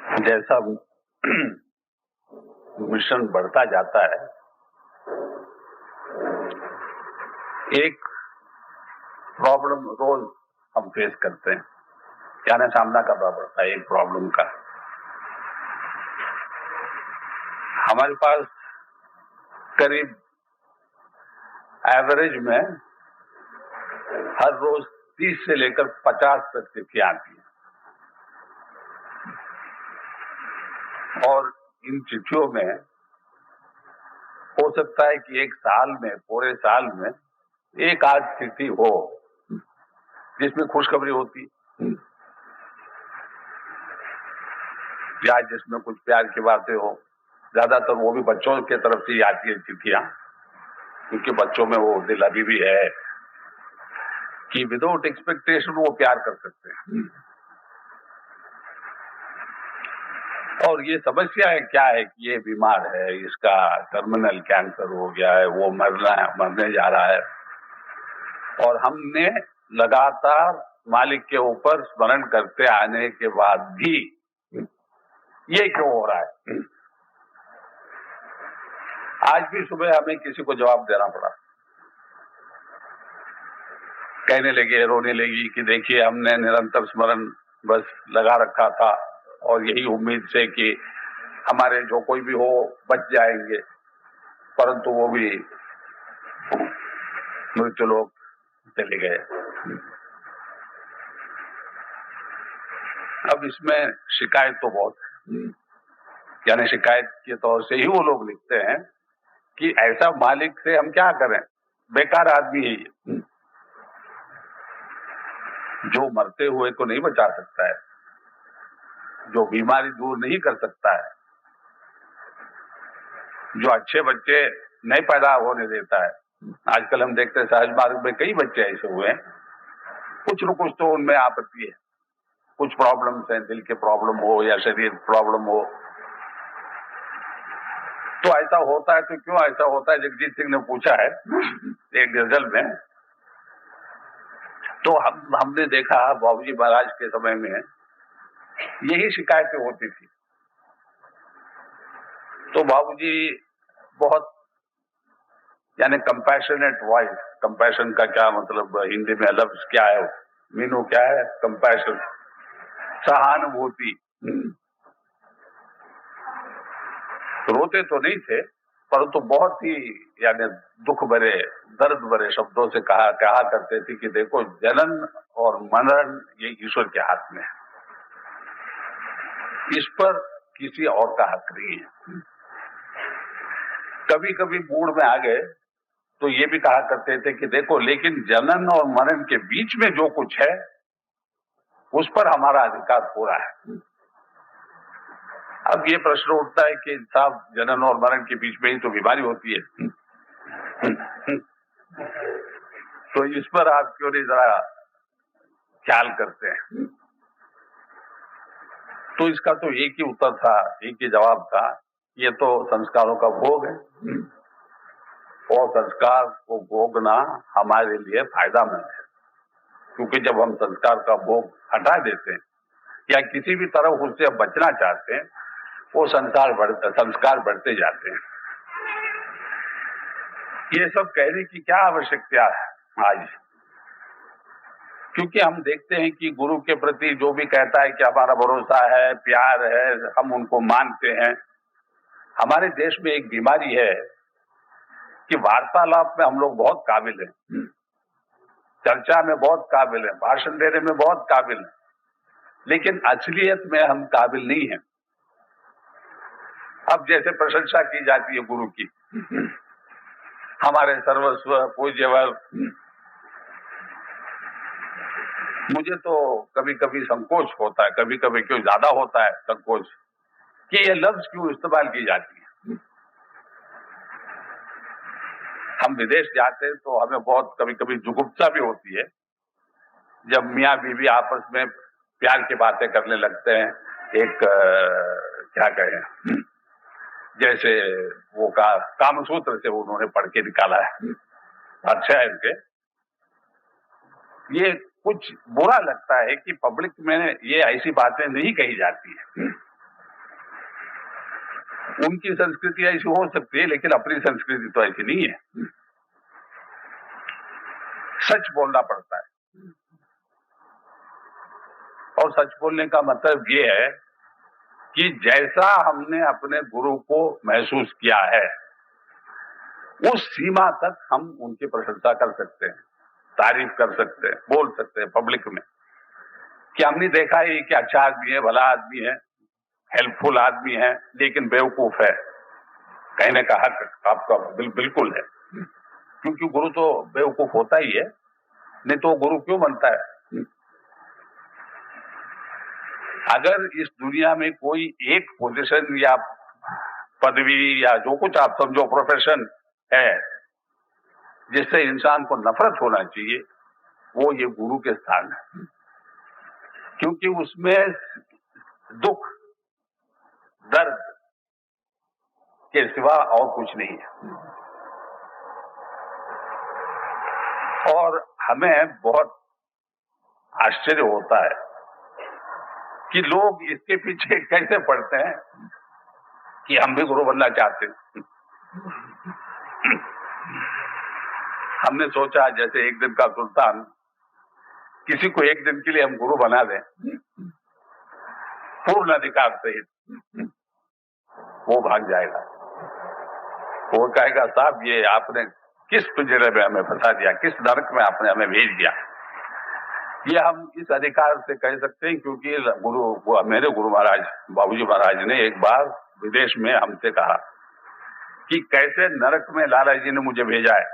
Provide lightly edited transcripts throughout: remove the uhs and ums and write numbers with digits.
जैसा मिशन बढ़ता जाता है, एक प्रॉब्लम रोज हम फेस करते हैं, यानी सामना करना पड़ता है एक प्रॉब्लम का। हमारे पास करीब एवरेज में हर रोज 30 से लेकर 50 तक चिट्ठियां आती हैं, और इन चिट्ठियों में हो सकता है कि एक साल में, पूरे साल में एक आध चिट्ठी हो जिसमें खुशखबरी होती, या जिसमें कुछ प्यार की बातें हो। ज्यादातर वो भी बच्चों के तरफ से ही आती है चिट्ठियां, क्योंकि बच्चों में वो दिल अभी भी है कि विदाउट एक्सपेक्टेशन वो प्यार कर सकते हैं। और ये समस्या है क्या है कि ये बीमार है, इसका टर्मिनल कैंसर हो गया है, वो मरने जा रहा है, और हमने लगातार मालिक के ऊपर स्मरण करते आने के बाद भी ये क्यों हो रहा है। आज भी सुबह हमें किसी को जवाब देना पड़ा, कहने लगे, रोने लगी कि देखिए हमने निरंतर स्मरण बस लगा रखा था, और यही उम्मीद से कि हमारे जो कोई भी हो बच जाएंगे, परंतु वो भी मृत्यु लोक चले गए। अब इसमें शिकायत तो बहुत है, यानी शिकायत के तौर से ही वो लोग लिखते हैं कि ऐसा मालिक से हम क्या करें, बेकार आदमी है ये, जो मरते हुए को नहीं बचा सकता है, जो बीमारी दूर नहीं कर सकता है, जो अच्छे बच्चे नहीं पैदा होने देता है। आजकल हम देखते हैं सहज मार्ग में कई बच्चे ऐसे हुए हैं, कुछ न कुछ तो उनमें आपत्ति है, कुछ प्रॉब्लम्स हैं, दिल के प्रॉब्लम हो या शरीर प्रॉब्लम हो। तो ऐसा होता है, तो क्यों ऐसा होता है? जगजीत सिंह ने पूछा है एक गजल में। तो हमने देखा बाबूजी महाराज के समय में यही शिकायतें होती थी। तो बाबूजी बहुत, यानी कंपैशनेट वॉइस, कंपैशन का क्या मतलब हिंदी में लफ्ज क्या है, मीनू क्या है, कंपैशन, सहानुभूति। रोते तो नहीं थे, परंतु बहुत ही यानी दुख भरे, दर्द भरे शब्दों से कहा करते थे कि देखो जनन और मरण ये ईश्वर के हाथ में है, इस पर किसी और का हक नहीं है। कभी कभी मूड में आ गए तो ये भी कहा करते थे कि देखो लेकिन जनन और मरण के बीच में जो कुछ है उस पर हमारा अधिकार पूरा है। अब ये प्रश्न उठता है कि साहब जनन और मरण के बीच में ही तो बीमारी होती है, तो इस पर आप क्यों नहीं जरा ख्याल करते हैं? तो इसका तो एक ही उत्तर था, एक ही जवाब था, ये तो संस्कारों का भोग है, और संस्कार को भोगना हमारे लिए फायदामंद है, क्योंकि जब हम संस्कार का भोग हटा देते हैं या किसी भी तरह उससे बचना चाहते हैं, वो संस्कार बढ़ते जाते हैं। ये सब कहने की क्या आवश्यकता है आज? क्योंकि हम देखते हैं कि गुरु के प्रति जो भी कहता है कि हमारा भरोसा है, प्यार है, हम उनको मानते हैं। हमारे देश में एक बीमारी है कि वार्तालाप में हम लोग बहुत काबिल हैं, चर्चा में बहुत काबिल हैं, भाषण देने में बहुत काबिल हैं, लेकिन असलियत में हम काबिल नहीं हैं। अब जैसे प्रशंसा की जाती है गुरु की, हमारे सर्वस्व पूज्यवर, मुझे तो कभी कभी संकोच होता है, कभी कभी क्यों ज्यादा होता है संकोच, कि ये लफ्ज क्यों इस्तेमाल की जाती है। हम विदेश जाते हैं तो हमें बहुत कभी कभी जुगुप्सा भी होती है जब मियाँ बीवी आपस में प्यार की बातें करने लगते हैं। एक क्या कहें, जैसे वो कामसूत्र से उन्होंने पढ़ के निकाला है, अच्छा है इनके। ये कुछ बुरा लगता है कि पब्लिक में ये ऐसी बातें नहीं कही जाती है, उनकी संस्कृति ऐसी हो सकती है, लेकिन अपनी संस्कृति तो ऐसी नहीं है। सच बोलना पड़ता है, और सच बोलने का मतलब ये है कि जैसा हमने अपने गुरु को महसूस किया है, उस सीमा तक हम उनकी प्रशंसा कर सकते हैं, तारीफ कर सकते हैं, बोल सकते हैं पब्लिक में कि हमने देखा है कि अच्छा आदमी है, भला आदमी है, हेल्पफुल आदमी है, लेकिन बेवकूफ है। कहने का हक आपका बिल्कुल है, क्योंकि गुरु तो बेवकूफ होता ही है, नहीं तो गुरु क्यों बनता है? अगर इस दुनिया में कोई एक पोजीशन या पदवी या जो कुछ आप समझो प्रोफेशन है जिससे इंसान को नफरत होना चाहिए, वो ये गुरु के स्थान है, क्योंकि उसमें दुख दर्द के सिवा और कुछ नहीं है। और हमें बहुत आश्चर्य होता है कि लोग इसके पीछे कैसे पड़ते हैं कि हम भी गुरु बनना चाहते हैं। हमने सोचा जैसे एक दिन का सुल्तान, किसी को एक दिन के लिए हम गुरु बना दें पूर्ण अधिकार सहित, वो भाग जाएगा। वो कहेगा साहब ये आपने किस पिंजरे में हमें फंसा दिया, किस नरक में आपने हमें भेज दिया। ये हम इस अधिकार से कह सकते हैं क्योंकि मेरे गुरु महाराज बाबूजी महाराज ने एक बार विदेश में हमसे कहा कि कैसे नरक में लाला जी ने मुझे भेजा है।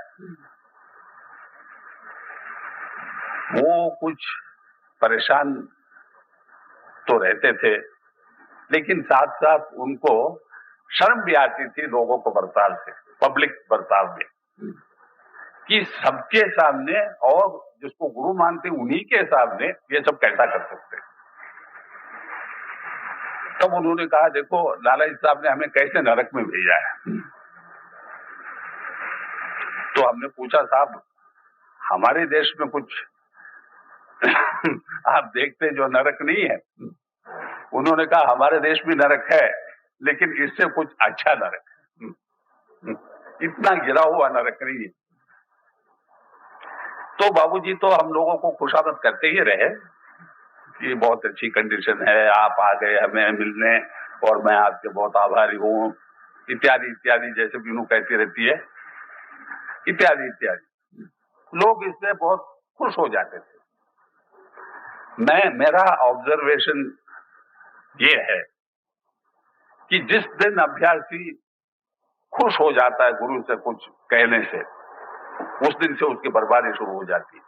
वो कुछ परेशान तो रहते थे, लेकिन साथ साथ उनको शर्म भी आती थी लोगों को बर्ताव से, पब्लिक बर्ताव में, कि सबके सामने और जिसको गुरु मानते उन्हीं के सामने ये सब कैसा कर सकते हैं। तब उन्होंने कहा देखो लाला जी साहब ने हमें कैसे नरक में भेजा है। तो हमने पूछा साहब हमारे देश में कुछ आप देखते जो नरक नहीं है। उन्होंने कहा हमारे देश भी नरक है, लेकिन इससे कुछ अच्छा नरक है, इतना गिरा हुआ नरक नहीं है। तो बाबूजी तो हम लोगों को खुशामद करते ही रहे कि बहुत अच्छी कंडीशन है, आप आ गए हमें मिलने और मैं आपके बहुत आभारी हूं, इत्यादि इत्यादि, जैसे बीनू कहती रहती है, इत्यादि इत्यादि। लोग इससे बहुत खुश हो जाते थे। मेरा ऑब्जर्वेशन ये है कि जिस दिन अभ्यासी खुश हो जाता है गुरु से कुछ कहने से, उस दिन से उसकी बर्बादी शुरू हो जाती है,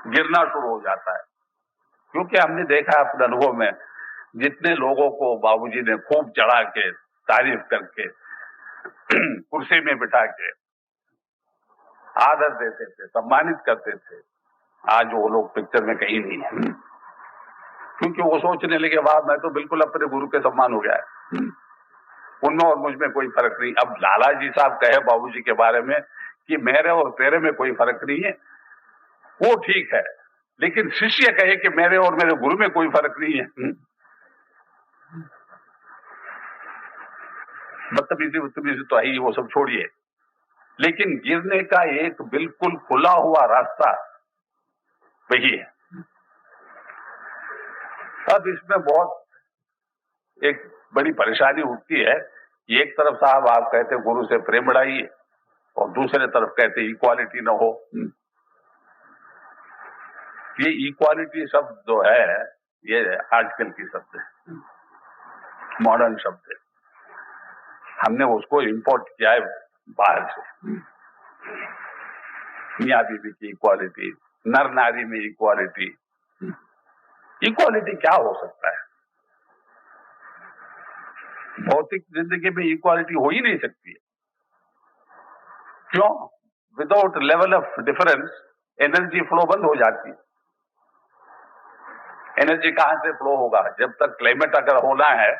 गिरना शुरू हो जाता है। क्योंकि हमने देखा अपने अनुभव में, जितने लोगों को बाबूजी ने खूब चढ़ा के तारीफ करके कुर्सी में बिठा के आदर देते थे, सम्मानित करते थे, आज वो लोग पिक्चर में कहीं नहीं है, क्योंकि वो सोचने लगे वाह मैं तो बिल्कुल अपने गुरु के सम्मान हो गया है, उनमें और मुझ में कोई फर्क नहीं। अब लाला जी साहब कहे बाबूजी के बारे में कि मेरे और तेरे में कोई फर्क नहीं है, वो ठीक है, लेकिन शिष्य कहे कि मेरे और मेरे गुरु में कोई फर्क नहीं है, बदतमीजी तो है ही, वो सब छोड़िए। लेकिन गिरने का एक बिल्कुल खुला हुआ रास्ता वही है। अब इसमें बहुत एक बड़ी परेशानी उठती है कि एक तरफ साहब आप कहते गुरु से प्रेम बढ़ाइए और दूसरे तरफ कहते इक्वालिटी न हो। ये इक्वालिटी शब्द जो है ये आजकल की शब्द है, मॉडर्न शब्द है, हमने उसको इंपोर्ट किया है बाहर से। मियाँ बीवी की इक्वालिटी, नर नारी में इक्वालिटी, इक्वालिटी क्या हो सकता है? भौतिक जिंदगी में इक्वालिटी हो ही नहीं सकती है। क्यों? Without level of difference energy flow बंद हो जाती है। एनर्जी कहां से फ्लो होगा? जब तक क्लाइमेट अगर होना है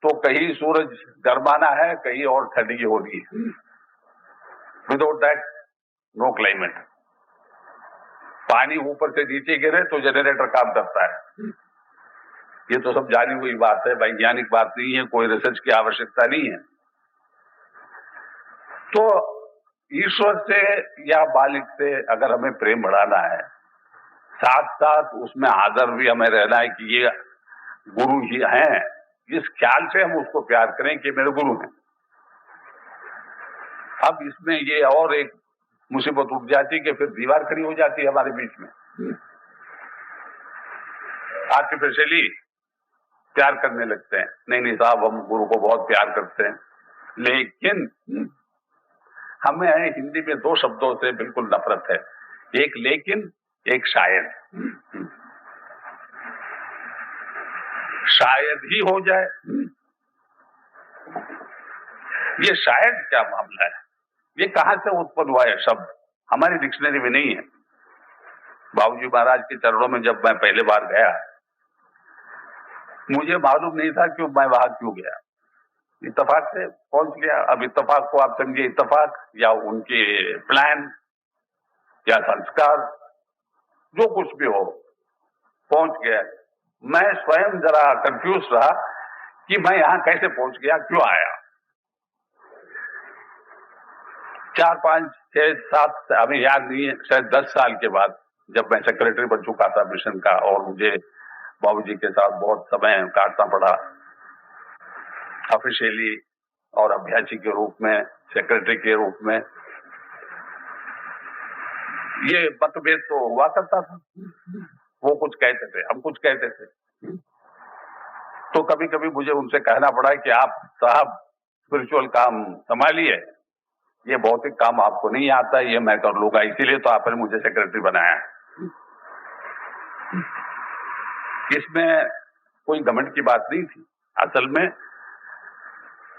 तो कहीं सूरज गर्माना है, कहीं और ठंडगी होनी है। Without that know climate. पानी ऊपर से नीचे गिरे तो जनरेटर काम करता है, ये तो सब जानी हुई बात है, वैज्ञानिक बात नहीं है, कोई रिसर्च की आवश्यकता नहीं है। तो ईश्वर से या बालिक से अगर हमें प्रेम बढ़ाना है, साथ साथ उसमें आदर भी हमें रहना है कि ये गुरु ही हैं, इस ख्याल से हम उसको प्यार करें कि मेरे गुरु हैं। अब इसमें ये और एक मुसीबत उठ जाती है कि फिर दीवार खड़ी हो जाती है हमारे बीच में। आर्टिफिशियली प्यार करने लगते हैं, नहीं साहब हम गुरु को बहुत प्यार करते हैं, लेकिन हमें हिंदी में दो शब्दों से बिल्कुल नफरत है, एक लेकिन, एक शायद। शायद ही हो जाए, ये शायद क्या मामला है, ये कहां से उत्पन्न हुआ है शब्द, हमारी डिक्शनरी में नहीं है। बाबूजी महाराज के चरणों में जब मैं पहले बार गया, मुझे मालूम नहीं था कि मैं वहां क्यों गया, इत्तेफाक से पहुंच गया। अब इत्तेफाक को आप समझिए इत्तेफाक या उनके प्लान या संस्कार, जो कुछ भी हो, पहुंच गया। मैं स्वयं जरा कंफ्यूज रहा कि मैं यहां कैसे पहुंच गया, क्यों आया। 4, 5, 6, 7 हमें याद नहीं है, शायद 10 साल के बाद जब मैं सेक्रेटरी बन चुका था मिशन का और मुझे बाबूजी के साथ बहुत समय काटना पड़ा ऑफिशियली और अभ्यासी के रूप में, सेक्रेटरी के रूप में, ये मतभेद तो हुआ करता था। वो कुछ कहते थे, हम कुछ कहते थे, तो कभी कभी मुझे उनसे कहना पड़ा कि आप साहब स्पिरिचुअल काम संभालिए, ये भौतिक काम आपको नहीं आता, ये मैं कर लूंगा, इसीलिए तो आपने मुझे सेक्रेटरी बनाया है। इसमें कोई घमंड की बात नहीं थी, असल में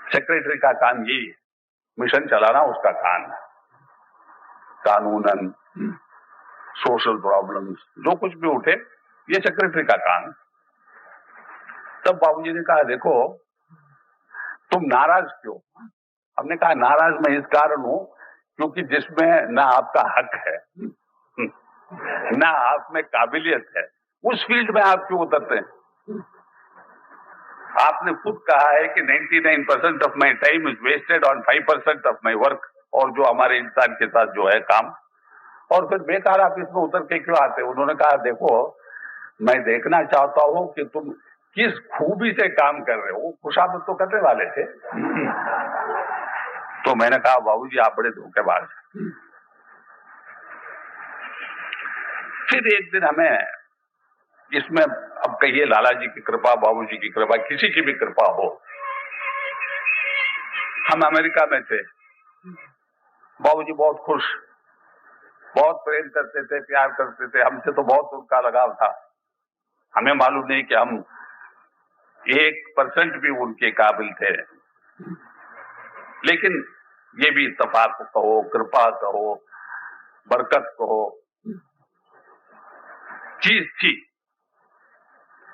सेक्रेटरी का काम यही है, मिशन चलाना उसका काम है। कानूनन, सोशल प्रॉब्लम्स जो कुछ भी उठे, ये सेक्रेटरी का काम है। तब बाबूजी ने कहा देखो तुम नाराज क्यों। हमने कहा नाराज मैं इस कारण हूं क्योंकि जिसमें ना आपका हक है ना आप में काबिलियत है, उस फील्ड में आप क्यों उतरते हैं। आपने खुद कहा है कि 99% of my time is wasted on 5% of my work, और जो हमारे इंसान के साथ जो है काम, और फिर बेकार आप इसमें उतर के क्यों आते। उन्होंने कहा देखो मैं देखना चाहता हूं कि तुम किस खूबी से काम कर रहे हो। खुशामद तो करने वाले थे। तो मैंने कहा बाबूजी आप बड़े धोखेबाज हैं। फिर एक दिन हमें इसमें, अब कहिए लाला जी की कृपा, बाबूजी की कृपा, किसी की भी कृपा हो, हम अमेरिका में थे। बाबूजी बहुत खुश, बहुत प्रेम करते थे, प्यार करते थे, हमसे तो बहुत उनका लगाव था। हमें मालूम नहीं कि हम 1% भी उनके काबिल थे, लेकिन ये भी इत्तेफाक कहो, कृपा कहो, बरकत कहो, चीज थी।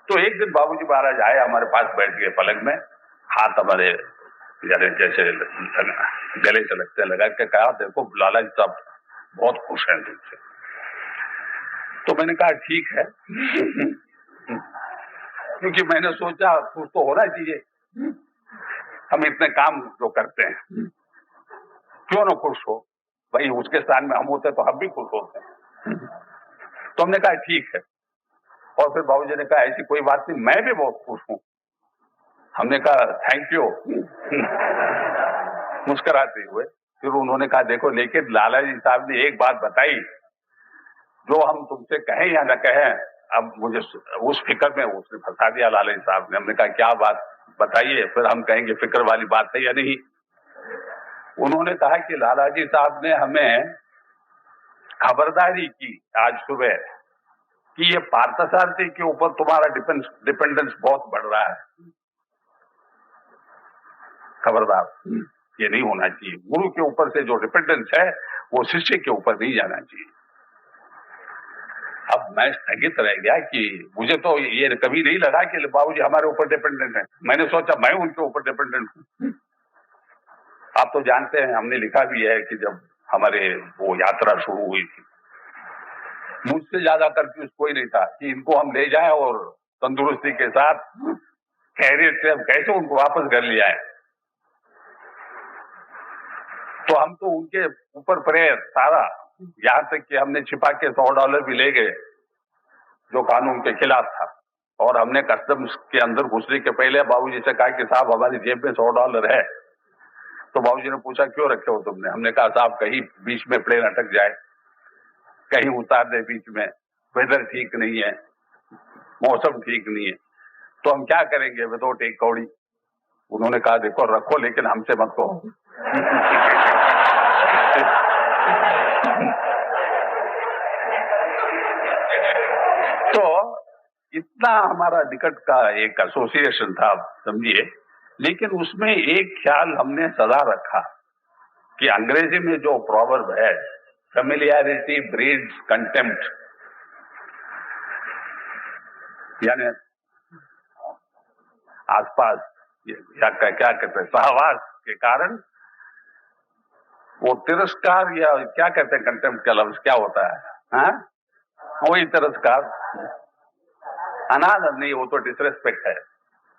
तो एक दिन बाबूजी महाराज आए, हमारे पास बैठ गए पलंग में, हाथ हमारे जैसे गले से लगते लगा के कहा देखो लाला जी साहब बहुत खुश हैं तुमसे। तो मैंने कहा ठीक है क्योंकि मैंने सोचा खुश तो होना चाहिए, हम इतने काम जो करते हैं क्यों ना खुश हो भाई, उसके स्थान में हम होते तो हम भी खुश होते हैं। तो हमने कहा ठीक है, और फिर बाबूजी ने कहा ऐसी कोई बात नहीं, मैं भी बहुत खुश हूं। हमने कहा थैंक यू मुस्कुराते हुए। फिर उन्होंने कहा देखो लेकिन लाला जी साहब ने एक बात बताई, जो हम तुमसे कहें या न कहें, अब मुझे उस फिक्र में उसने फंसा दिया लाला जी साहब ने। हमने कहा क्या बात बताइए, फिर हम कहेंगे फिक्र वाली बात है या नहीं। उन्होंने कहा कि लाला जी साहब ने हमें खबरदारी की आज सुबह कि ये पार्थसारथी के ऊपर तुम्हारा डिपेंडेंस बहुत बढ़ रहा है, खबरदार ये नहीं होना चाहिए। गुरु के ऊपर से जो डिपेंडेंस है वो शिष्य के ऊपर नहीं जाना चाहिए। अब मैं स्थगित रह गया कि मुझे तो ये कभी नहीं लगा कि बाबूजी हमारे ऊपर डिपेंडेंट है। मैंने सोचा मैं उनके ऊपर डिपेंडेंट हूं। आप तो जानते हैं, हमने लिखा भी है कि जब हमारे वो यात्रा शुरू हुई थी, मुझसे ज्यादा कंफ्यूज कोई नहीं था कि इनको हम ले जाएं और तंदुरुस्ती के साथ खैरियत से हम कैसे उनको वापस घर ले आए। तो हम तो उनके ऊपर प्रेयर सारा, यहां तक कि हमने छिपा के $100 भी ले गए जो कानून के खिलाफ था। और हमने कस्टम्स के अंदर घुसने के पहले बाबूजी से कहा कि साहब हमारी जेब में $100 है। तो बाबूजी ने पूछा क्यों रखे हो तुमने? हमने कहा साहब कहीं बीच में प्लेन अटक जाए, कहीं उतार दे बीच में, वेदर ठीक नहीं है, मौसम ठीक नहीं है, तो हम क्या करेंगे विदाउट एक कौड़ी। उन्होंने कहा देखो रखो लेकिन हमसे मत कहो। तो इतना हमारा निकट का एक एसोसिएशन था, समझिए। लेकिन उसमें एक ख्याल हमने सदा रखा कि अंग्रेजी में जो प्रोवर्ब है, फेमिलियरिटी ब्रीड्स कंटेम्प्ट, यानी आसपास या क्या कहते हैं, सहवास के कारण वो तिरस्कार, या क्या कहते हैं कंटेम्प्ट का लफ्ज क्या होता है, हाँ? वही तिरस्कार, अनादर नहीं, वो तो डिसरेस्पेक्ट है।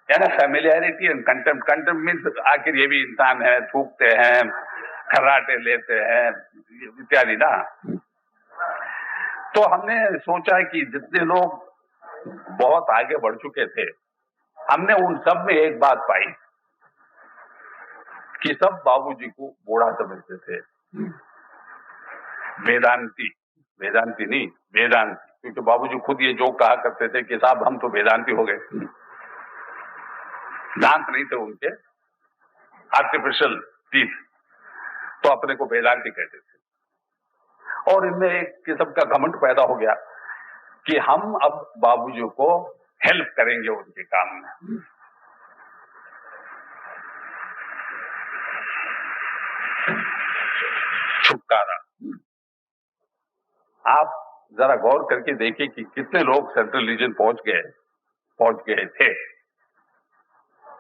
यानी familiarity and contempt. Contempt means आखिर ये भी इंसान है, थूकते हैं, खर्राटे लेते हैं इत्यादि ना। तो हमने सोचा कि जितने लोग बहुत आगे बढ़ चुके थे, हमने उन सब में एक बात पाई कि सब बाबूजी को बूढ़ा समझते थे। वेदांती, वेदांती नहीं, वेदांती, क्योंकि बाबूजी खुद ये जोक कहा करते थे कि साहब हम तो वेदांती हो गए। दांत नहीं थे उनके, आर्टिफिशियल टीथ, तो अपने को वेदांती कहते थे। और इनमें एक किस्म का घमंड पैदा हो गया कि हम अब बाबूजी को हेल्प करेंगे उनके काम में। छुटकारा। आप जरा गौर करके देखिए कि कितने लोग सेंट्रल रीजन पहुंच गए थे।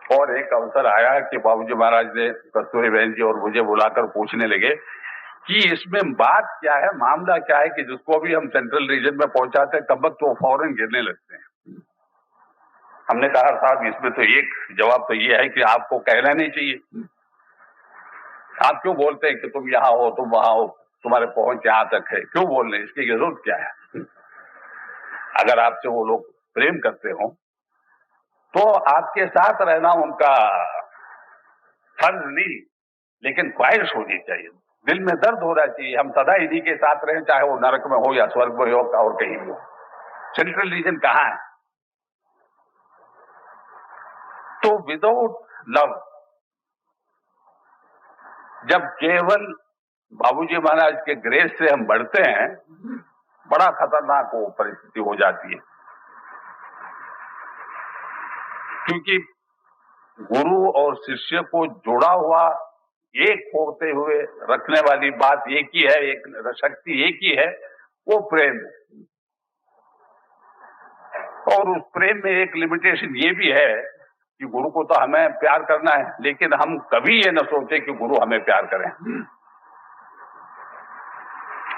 और एक अवसर आया कि बाबूजी महाराज ने कस्तूरी बहन जी और मुझे बुलाकर पूछने लगे कि इसमें बात क्या है, मामला क्या है कि जिसको भी हम सेंट्रल रीजन में पहुंचाते हैं तब तक तो फौरन गिरने लगते हैं। हमने कहा साहब इसमें तो एक जवाब तो ये है कि आपको कहना नहीं चाहिए। आप क्यों बोलते हैं कि तुम यहाँ हो, तुम वहां हो, तुम्हारे पहुंच यहां तक है, क्यों बोल रहे हैं, इसकी जरूरत क्या है? अगर आपसे वो लोग प्रेम करते हो तो आपके साथ रहना उनका फर्ज नहीं, लेकिन ख्वाहिश होनी चाहिए, दिल में दर्द होना चाहिए। हम सदा इन्हीं के साथ रहें, चाहे वो नरक में हो या स्वर्ग में हो और कहीं भी हो। सेंट्रल रीजन कहाँ है? तो विदाउट लव, जब केवल बाबूजी महाराज के ग्रेस से हम बढ़ते हैं, बड़ा खतरनाक वो परिस्थिति हो जाती है। क्योंकि गुरु और शिष्य को जुड़ा हुआ, एक होते हुए रखने वाली बात एक ही है, एक शक्ति एक ही है, वो प्रेम। और उस प्रेम में एक लिमिटेशन ये भी है कि गुरु को तो हमें प्यार करना है, लेकिन हम कभी ये न सोचे कि गुरु हमें प्यार करें।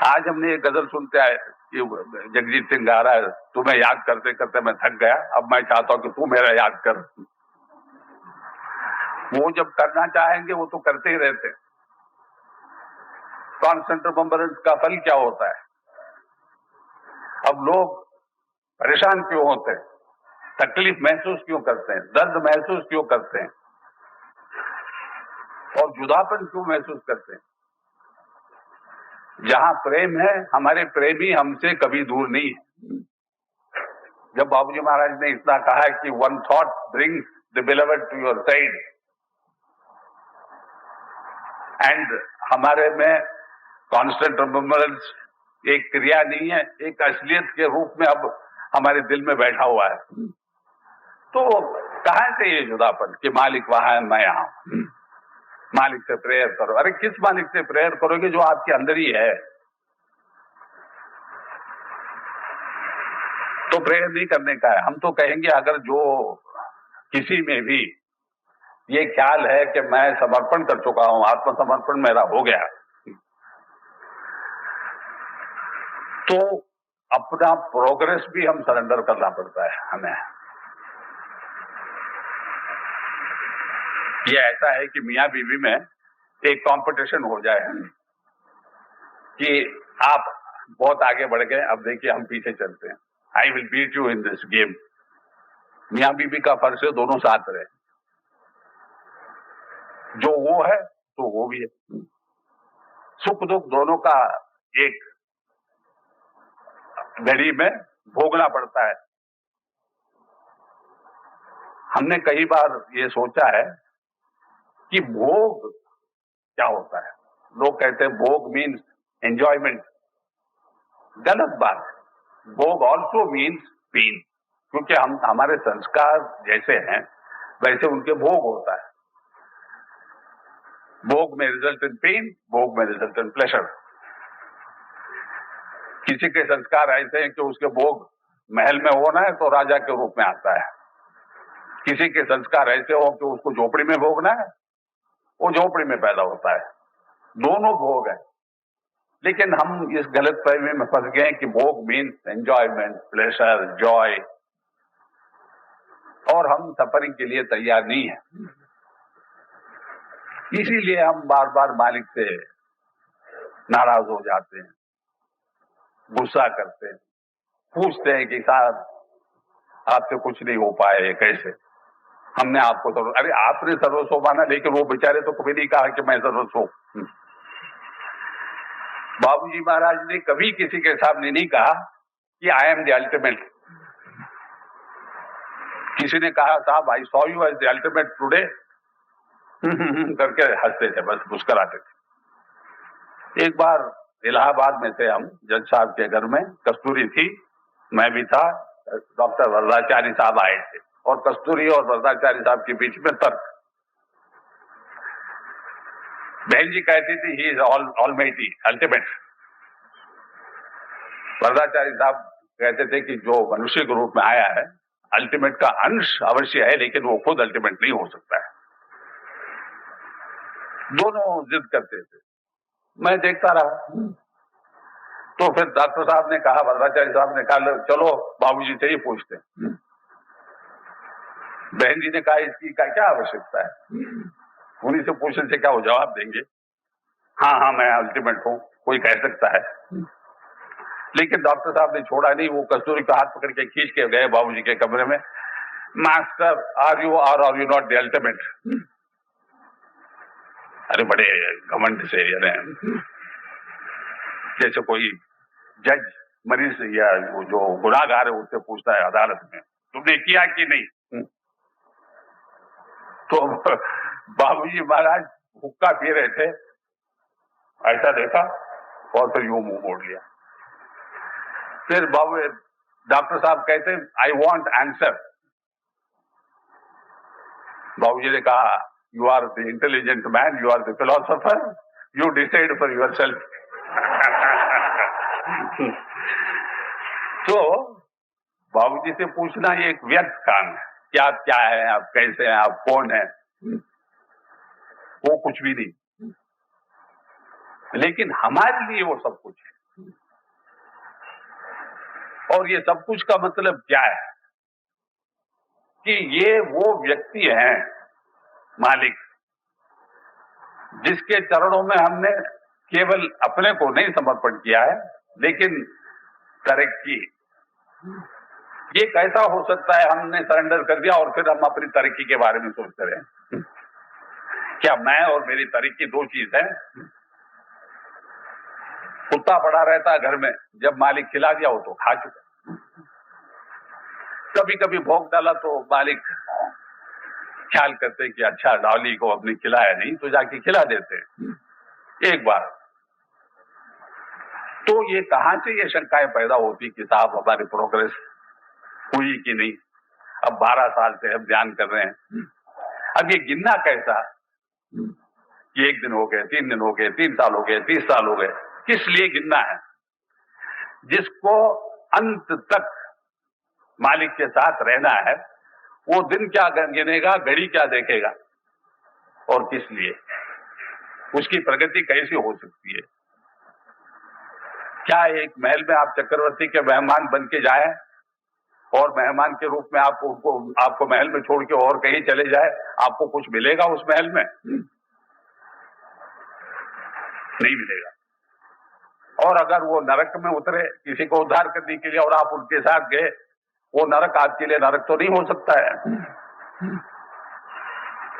आज हमने एक गजल सुनते आए कि जगजीत सिंह गा रहा है, तुम्हें याद करते करते मैं थक गया, अब मैं चाहता हूं कि तू मेरा याद कर। वो जब करना चाहेंगे वो तो करते ही रहते। कांस्टेंट रिमेम्बरेंस का फल क्या होता है? अब लोग परेशान क्यों होते हैं, तकलीफ महसूस क्यों करते हैं, दर्द महसूस क्यों करते हैं, और जुदापन क्यों महसूस करते हैं? जहां प्रेम है, हमारे प्रेमी हमसे कभी दूर नहीं है। जब बाबूजी महाराज ने इतना कहा है कि one thought brings the beloved to your side, and हमारे में कांस्टेंट रिमेम्बरेंस एक क्रिया नहीं है, एक असलियत के रूप में अब हमारे दिल में बैठा हुआ है। तो कहां से ये जुदापन कि मालिक वहां है, मैं यहां हूं। मालिक से प्रेयर करो। अरे किस मालिक से प्रेयर करोगे जो आपके अंदर ही है? तो प्रेयर नहीं करने का है। हम तो कहेंगे अगर जो किसी में भी ये ख्याल है कि मैं समर्पण कर चुका हूं, आत्मसमर्पण मेरा हो गया, तो अपना प्रोग्रेस भी हम सरेंडर करना पड़ता है हमें। ये ऐसा है कि मियाँ बीवी में एक कंपटीशन हो जाए कि आप बहुत आगे बढ़ गए, अब देखिए हम पीछे चलते हैं, I will beat you in this game. मियाँ बीवी का फर्ज है दोनों साथ रहे, जो वो है तो वो भी है, सुख दुख दोनों का एक घड़ी में भोगना पड़ता है। हमने कई बार ये सोचा है कि भोग क्या होता है। लोग कहते हैं भोग मीन्स एंजॉयमेंट, गलत बात है। भोग ऑल्सो मीन्स पेन, क्योंकि हम हमारे संस्कार जैसे हैं वैसे उनके भोग होता है। भोग में रिजल्ट इन पेन, भोग में रिजल्ट इन प्लेजर। किसी के संस्कार ऐसे हैं कि उसके भोग महल में होना है तो राजा के रूप में आता है, किसी के संस्कार ऐसे हो कि उसको झोपड़ी में भोगना है, वो झोपड़ी में पैदा होता है। दोनों भोग है, लेकिन हम इस गलत फहमी में फंस गए कि भोग मीन्स एंजॉयमेंट, प्लेजर, जॉय, और हम सफरिंग के लिए तैयार नहीं है। इसीलिए हम बार बार मालिक से नाराज हो जाते हैं, गुस्सा करते हैं, पूछते हैं कि साहब आपसे कुछ नहीं हो पाए, कैसे? हमने आपको अरे आपने सर्वस्व माना, लेकिन वो बेचारे तो कभी नहीं कहा कि मैं सर्वस्व। बाबूजी महाराज ने कभी किसी के सामने नहीं कहा कि आई एम द अल्टीमेट। किसी ने कहा साहब I saw you as the ultimate today, करके हंसते थे, बस मुस्कुराते थे। एक बार इलाहाबाद में थे हम, जज साहब के घर में, कस्तूरी थी, मैं भी था, डॉक्टर वरदाचारी साहब आए थे, और कस्तूरी और वरदाचारी साहब के बीच में तर्क। बहन जी कहती थी he is almighty, ultimate. Varadachari साहब कहते थे कि जो मनुष्य के रूप में आया है अल्टीमेट का अंश अवश्य है, लेकिन वो खुद अल्टीमेट नहीं हो सकता है। दोनों जिद करते थे, मैं देखता रहा। तो फिर डॉक्टर साहब ने कहा, वरदाचारी साहब ने कहा चलो बाबूजी से ही पूछते हैं। बहन जी ने कहा इसकी क्या आवश्यकता है, उन्हीं से पूछने से क्या वो जवाब देंगे? हाँ हाँ मैं अल्टीमेट हूं, कोई कह सकता है। लेकिन डॉक्टर साहब ने छोड़ा नहीं, वो कस्तूरी का हाथ पकड़ के खींच के गए बाबूजी के कमरे में। Master are you not the ultimate? अरे बड़े घमंड से, जैसे कोई जज मरीज या जो गुनाहगार है उससे पूछता है अदालत में, तुमने किया कि नहीं? तो बाबूजी महाराज हुक्का पी रहे थे, ऐसा देखा और फिर यूं मुंह मोड़ लिया। फिर डॉक्टर साहब कहते आई वॉन्ट आंसर। बाबूजी ने कहा you are the intelligent man, you are the philosopher, you decide for your yourself बाबूजी से पूछना ये एक व्यर्थ काम है कि आप क्या है, आप कैसे हैं, आप कौन है, वो कुछ भी नहीं। लेकिन हमारे लिए वो सब कुछ है। और ये सब कुछ का मतलब क्या है कि ये वो व्यक्ति हैं मालिक, जिसके चरणों में हमने केवल अपने को नहीं समर्पण किया है, लेकिन तरक्की। ये कैसा हो सकता है हमने सरेंडर कर दिया और फिर हम अपनी तरक्की के बारे में सोचते रहे? क्या मैं और मेरी तरक्की दो चीज है? कुत्ता पड़ा रहता है घर में, जब मालिक खिला दिया हो तो खा चुका। कभी कभी भोग डाला तो मालिक ख्याल करते कि अच्छा डॉली को अपने खिलाया नहीं, तो जाके खिला देते एक बार। तो ये कहां से ये शंकाएं पैदा होती कि साहब हमारी प्रोग्रेस हुई कि नहीं? अब 12 साल से हम ध्यान कर रहे हैं। अब ये गिनना कैसा कि 1 दिन हो गए, 3 दिन हो गए, 3 साल हो गए, 30 साल हो गए? किस लिए गिनना है? जिसको अंत तक मालिक के साथ रहना है, वो दिन क्या गिनेगा, घड़ी क्या देखेगा, और किस लिए? उसकी प्रगति कैसी हो सकती है? क्या एक महल में आप चक्रवर्ती के मेहमान बन के जाए और मेहमान के रूप में आपको महल में छोड़ के और कहीं चले जाए, आपको कुछ मिलेगा उस महल में? नहीं मिलेगा। और अगर वो नरक में उतरे किसी को उद्धार करने के लिए और आप उनके साथ गए, वो नरक आपके लिए नरक तो नहीं हो सकता है।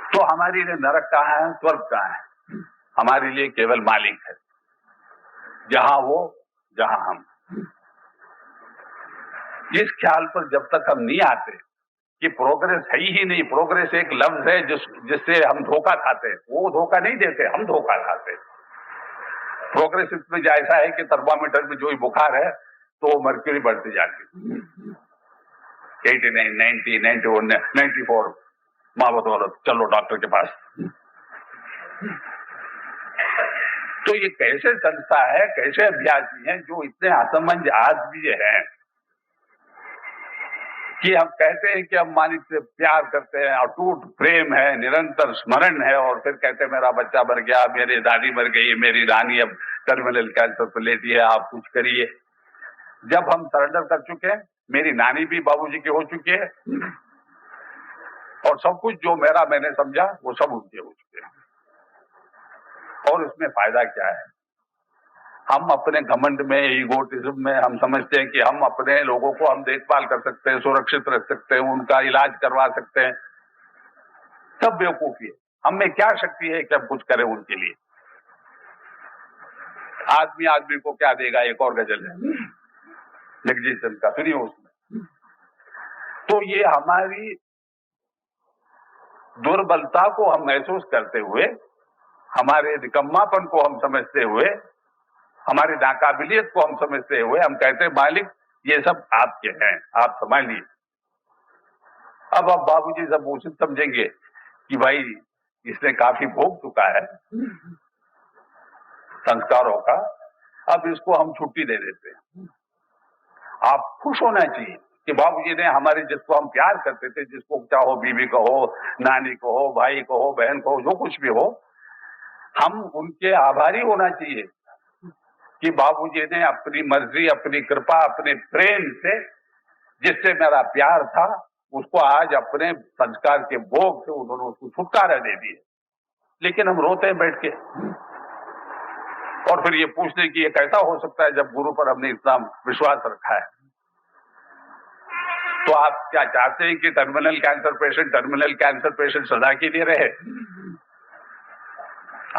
तो हमारे लिए नरक कहाँ है, स्वर्ग कहाँ है? हमारे लिए केवल मालिक है, जहां वो जहां हम। इस ख्याल पर जब तक हम नहीं आते कि प्रोग्रेस है ही नहीं, प्रोग्रेस एक लफ्ज है जिससे हम धोखा खाते हैं। वो धोखा नहीं देते, हम धोखा खाते हैं। प्रोग्रेस इसमें जैसा है कि थर्मामीटर में जो ही बुखार है तो मर्क्यूरी बढ़ती जाती है, 89, 90, 91, 94, माँ बदौलत चलो डॉक्टर के पास। तो ये कैसे संस्था है, कैसे अभ्यासी हैं जो इतने असमंज आज भी हैं कि हम कहते हैं कि हम मालिक से प्यार करते हैं, अटूट प्रेम है, निरंतर स्मरण है, और फिर कहते हैं मेरा बच्चा मर गया, मेरी दादी मर गई, मेरी रानी अब टर्मिनल कैंसर पर लेटी है, आप कुछ करिए। जब हम सरेंडर कर चुके हैं, मेरी नानी भी बाबूजी की हो चुकी है, और सब कुछ जो मैंने समझा वो सब उनके हो चुके हैं। और इसमें फायदा क्या है? हम अपने घमंड में, ईगोटिज्म में हम समझते हैं कि हम अपने लोगों को हम देखभाल कर सकते हैं, सुरक्षित रख सकते हैं, उनका इलाज करवा सकते हैं। सब बेवकूफी है। हम में क्या शक्ति है कि हम कुछ करें उनके लिए? आदमी आदमी को क्या देगा, एक और गजल है जगजीत सिंह का, सुनिए उसमें। तो ये हमारी दुर्बलता को हम महसूस करते हुए, हमारे निकम्मापन को हम समझते हुए, हमारी नाकाबिलियत को हम समझते हुए हम कहते हैं मालिक ये सब आपके हैं, आप संभालिए। अब बाबूजी सब उचित समझेंगे कि भाई इसने काफी भोग चुका है संस्कारों का, अब इसको हम छुट्टी दे देते हैं। आप खुश होना चाहिए कि बाबूजी ने हमारे, जिसको हम प्यार करते थे, जिसको चाहो बीवी को हो, नानी को हो, भाई को हो, बहन को हो, जो कुछ भी हो, हम उनके आभारी होना चाहिए कि बाबूजी ने अपनी मर्जी, अपनी कृपा, अपने प्रेम से, जिससे मेरा प्यार था, उसको आज अपने संस्कार के भोग से उन्होंने उसको छुटकारा दे दिया। लेकिन हम रोते हैं बैठ के, और फिर ये पूछते कि ये कैसा हो सकता है जब गुरु पर हमने इतना विश्वास रखा है। तो आप क्या चाहते हैं कि टर्मिनल कैंसर पेशेंट सदा के लिए रहे?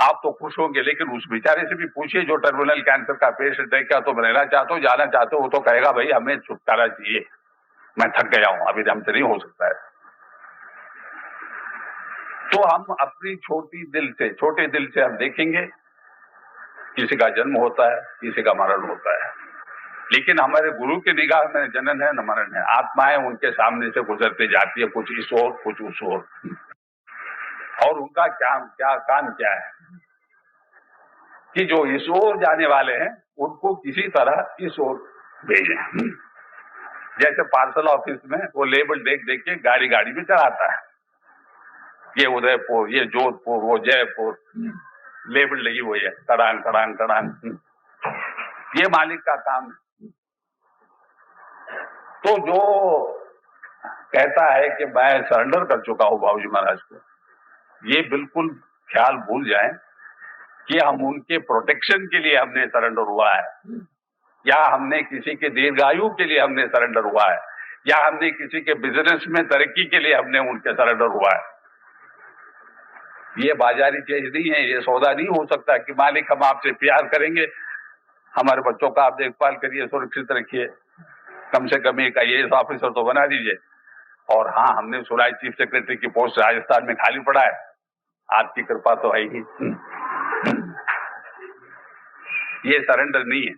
आप तो खुश होंगे, लेकिन उस बेचारे से भी पूछिए जो टर्मिनल कैंसर का पेशेंट है, क्या तुम रहना चाहते हो, जाना चाहते हो? वो तो कहेगा भाई हमें छुटकारा चाहिए, मैं थक गया हूं, अभी हमसे नहीं हो सकता है। तो हम अपनी छोटे दिल से हम देखेंगे, किसी का जन्म होता है, किसी का मरण होता है, लेकिन हमारे गुरु की निगाह में जनन है न मरण है। आत्माएं उनके सामने से गुजरते जाती है, कुछ इस ओर कुछ उस ओर, और उनका काम क्या है कि जो इस ओर जाने वाले हैं उनको किसी तरह इस ओर भेजें। जैसे पार्सल ऑफिस में वो लेबल देख देख के गाड़ी में चढ़ाता है, ये उदयपुर, ये जोधपुर, वो जयपुर, लेबल लगी हुई है, तड़ांग तड़ांग तड़ांग। ये मालिक का काम है। तो जो कहता है कि मैं सरेंडर कर चुका हूं बाबूजी महाराज को, ये बिल्कुल ख्याल भूल जाएं कि हम उनके प्रोटेक्शन के लिए हमने सरेंडर हुआ है, या हमने किसी के दीर्घायु के लिए हमने सरेंडर हुआ है, या हमने किसी के बिजनेस में तरक्की के लिए हमने उनके सरेंडर हुआ है। ये बाजारी चीज नहीं है, ये सौदा नहीं हो सकता कि मालिक हम आपसे प्यार करेंगे, हमारे बच्चों का आप देखभाल करिए, सुरक्षित रखिए, कम से कम एक IAS ऑफिसर तो बना दीजिए। और हाँ, हमने सुनाई चीफ सेक्रेटरी की पोस्ट राजस्थान में खाली पड़ा है, आपकी कृपा तो है ही। ये सरेंडर नहीं है।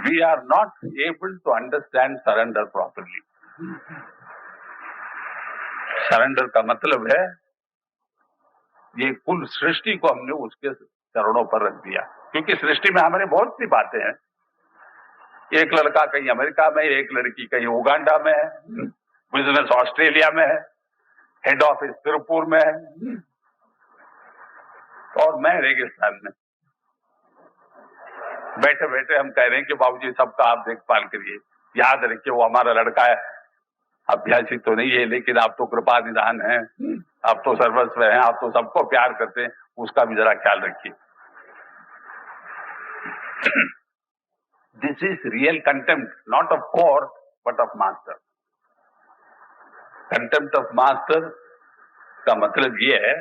We are not able to understand surrender properly. Surrender का मतलब है ये कुल सृष्टि को हमने उसके चरणों पर रख दिया, क्योंकि सृष्टि में हमारे बहुत सी बातें हैं। एक लड़का कहीं अमेरिका में, एक लड़की कहीं उगांडा में है, बिजनेस ऑस्ट्रेलिया में है, हेड ऑफिस तिरुपुर में है, और मैं रेगिस्तान में। बैठे बैठे हम कह रहे हैं कि बाबूजी सबका आप देखभाल करिए, याद रखिए वो हमारा लड़का है, अभ्यासी तो नहीं है लेकिन आप तो कृपा निधान है, आप तो सर्वस्व हैं, आप तो सबको प्यार करते हैं, उसका भी जरा ख्याल रखिए। This is real contempt, not of court but of master. Contempt of master का मतलब ये है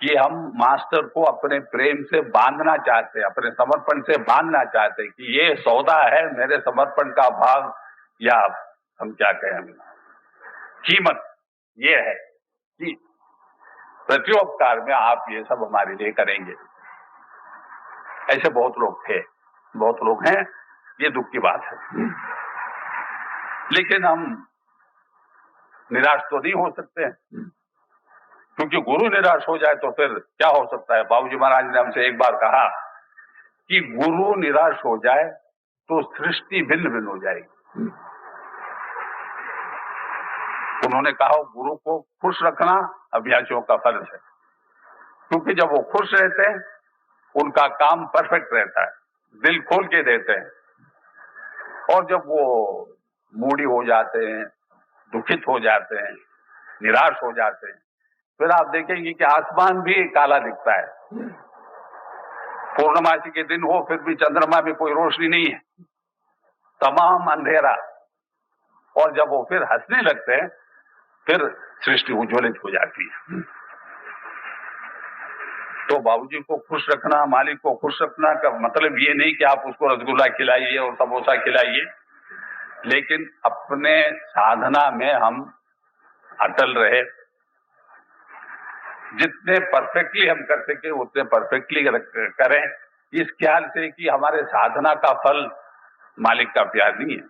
कि हम मास्टर को अपने प्रेम से बांधना चाहते हैं, अपने समर्पण से बांधना चाहते हैं कि ये सौदा है मेरे समर्पण का भाग, या हम क्या कहें, कीमत ये है कि प्रत्योपकार में आप ये सब हमारे लिए करेंगे। ऐसे बहुत लोग थे, बहुत लोग हैं, ये दुख की बात है। लेकिन हम निराश तो नहीं हो सकते, क्योंकि गुरु निराश हो जाए तो फिर क्या हो सकता है। बाबूजी महाराज ने हमसे एक बार कहा कि गुरु निराश हो जाए तो सृष्टि भिन्न भिन्न हो जाएगी। उन्होंने कहा गुरु को खुश रखना अभ्यासियों का फर्ज है, क्योंकि जब वो खुश रहते हैं उनका काम परफेक्ट रहता है, दिल खोल के देते हैं। और जब वो मूडी हो जाते हैं, दुखित हो जाते हैं, निराश हो जाते हैं, फिर आप देखेंगे कि आसमान भी काला दिखता है। पूर्णमासी के दिन हो फिर भी चंद्रमा में कोई रोशनी नहीं है, तमाम अंधेरा। और जब वो फिर हंसने लगते हैं फिर सृष्टि उज्ज्वलित हो जाती है। तो बाबूजी को खुश रखना, मालिक को खुश रखना का मतलब ये नहीं कि आप उसको रसगुल्ला खिलाइए और समोसा खिलाइए, लेकिन अपने साधना में हम अटल रहे, जितने परफेक्टली हम कर सके उतने परफेक्टली करें, इस ख्याल से कि हमारे साधना का फल मालिक का प्यार नहीं है,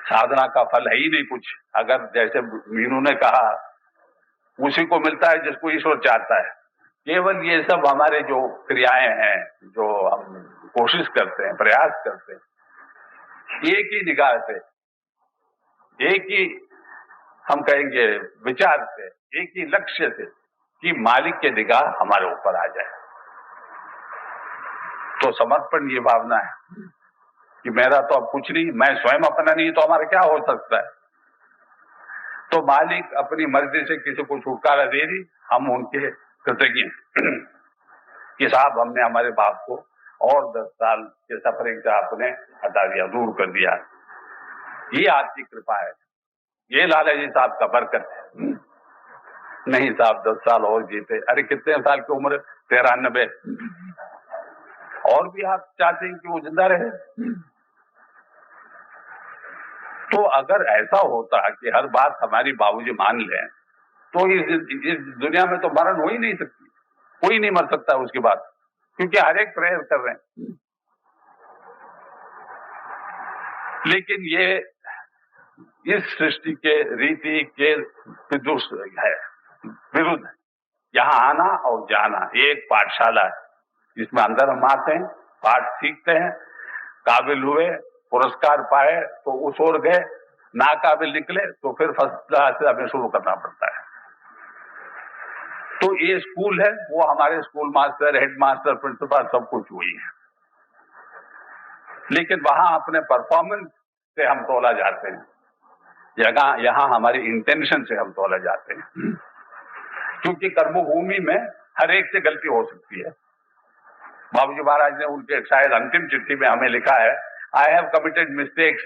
साधना का फल है ही नहीं कुछ। अगर जैसे मीनू ने कहा उसी को मिलता है जिसको ईश्वर चाहता है। केवल ये सब हमारे जो क्रियाएं हैं, जो हम कोशिश करते हैं, प्रयास करते हैं, एक ही निगाह से, एक ही हम कहेंगे विचार से, एक ही लक्ष्य से कि मालिक की निगाह हमारे ऊपर आ जाए। तो समर्पण ये भावना है कि मेरा तो अब कुछ नहीं, मैं स्वयं अपना नहीं तो हमारा क्या हो सकता है। तो मालिक अपनी मर्जी से किसी को छुटकारा दे दी, हम उनके कृतज्ञ कि साहब हमने हमारे बाप को और 10 साल के सफरिंग से आपने हटा दिया, दूर कर दिया। ये आपकी कृपा है, ये लाला जी साहब का बरकत है। नहीं साहब 10 साल और जीते, अरे कितने साल की उम्र, 93, और भी आप चाहते हैं कि वो जिंदा रहे। तो अगर ऐसा होता कि हर बात हमारी बाबूजी मान लें तो इस दुनिया में तो मरण हो ही नहीं सकती, कोई नहीं मर सकता उसके बाद, क्योंकि हर एक प्रेयर कर रहे हैं। लेकिन ये इस सृष्टि के रीति के विरुद्ध है। यहाँ आना और जाना एक पाठशाला है, जिसमें अंदर हम आते हैं, पाठ सीखते हैं, काबिल हुए, पुरस्कार पाए तो उस ओर गए, नाकाबिल निकले तो फिर फर्स्ट क्लास से हमें शुरू करना पड़ता है। तो ये स्कूल है, वो हमारे school master, head master, principal सब कुछ वही है। लेकिन वहां अपने परफॉर्मेंस से हम तोला जाते हैं, यहाँ हमारी इंटेंशन से हम तोला जाते हैं, क्योंकि कर्मभूमि में हर एक से गलती हो सकती है। बाबूजी महाराज ने उनके शायद अंतिम चिट्ठी में हमें लिखा है, I have committed mistakes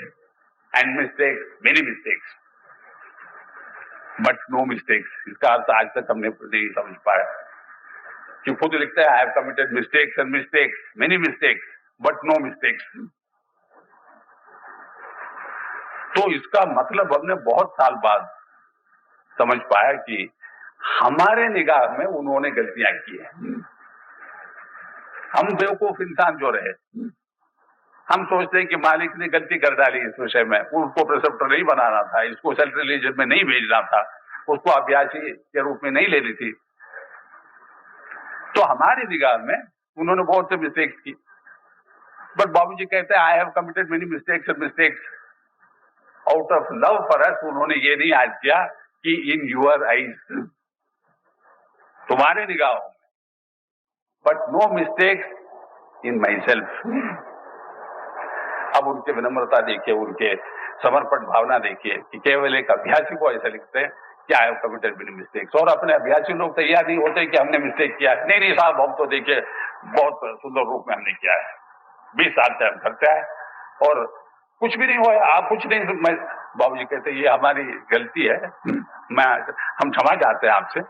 and mistakes, many mistakes but no mistakes. इसका अर्थ आज तक हमने नहीं समझ पाया कि खुद लिखते हैं I have committed mistakes and mistakes, many mistakes but no mistakes. तो इसका मतलब हमने बहुत साल बाद समझ पाया कि हमारे निगाह में उन्होंने गलतियां की है। हम बेवकूफ इंसान जो रहे, हम सोचते हैं कि मालिक ने गलती कर डाली इस विषय में, उसको प्रेसेप्टर नहीं बनाना था, इसको सेल्फ रिलीजन में नहीं भेजना था, उसको अभ्यासी के रूप में नहीं लेनी थी। तो हमारी निगाह में उन्होंने बहुत से मिस्टेक्स की। बट बाबूजी कहते हैं I have committed many mistakes and mistakes out of love for us. उन्होंने ये नहीं याद किया कि इन यूर आईज, तुम्हारे निगाहों में, but no mistakes in myself. अब उनके विनम्रता देखिए, उनके समर्पण भावना देखिए कि केवल एक अभ्यासी को ऐसा लिखते हैं कि आई हैव कमिटेड मेनी मिस्टेक्स, और अपने अभ्यासी लोग तैयार नहीं होते कि हमने मिस्टेक किया है। नहीं साहब, हम तो देखिए बहुत सुंदर रूप में हमने किया है, 20 साल से हम करते हैं और कुछ भी नहीं हुआ। आप कुछ नहीं, मैं बाबूजी कहते ये हमारी गलती है, हम क्षमा चाहते हैं आपसे,